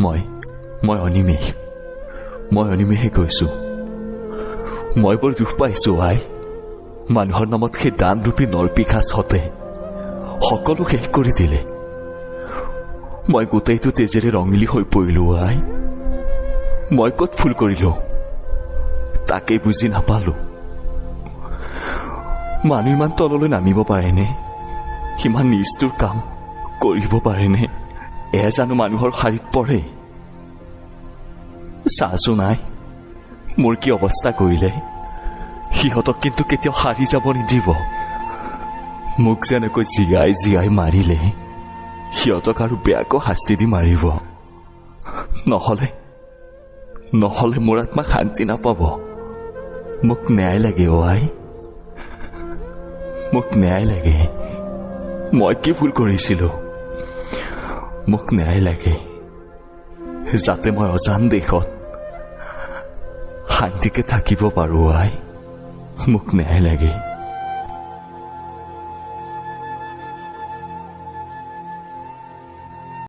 মই অনিমেষে কৈছো। মই বৰ দুখ পাইছো আই। মানুহৰ নামত সেই দানৰূপী নৰপিশাচহঁতে সকলো শেষ কৰি দিলে। মই গোটেইটো তেজেৰে ৰঙিলী হৈ পৰিলো আই। মই ক'ত ভুল কৰিলো তাকেই বুজি নাপালো। মানুহ ইমান তললৈ নামিব পাৰেনে? সিমান নিষ্ঠুৰ কাম কৰিব পাৰেনে? এয়া জানো মানুহৰ শাৰীত পৰে? চাচোন নাই মোৰ কি অৱস্থা কৰিলে। সিহঁতক কিন্তু কেতিয়াও হাৰি যাব নিদিব। মোক যেনেকৈ জীয়াই জীয়াই মাৰিলে সিহঁতক আৰু বেয়াকৈ শাস্তি দি মাৰিব। নহলে মোৰ আত্মা শান্তি নাপাব। মোক ন্যায় লাগে অ আই, মোক ন্যায় লাগে। মই কি ভুল কৰিছিলো? মোক ন্যায় লাগে যাতে মই অজান দেশত শান্তিকে থাকিব পাৰো আই। মোক ন্যায় লাগে।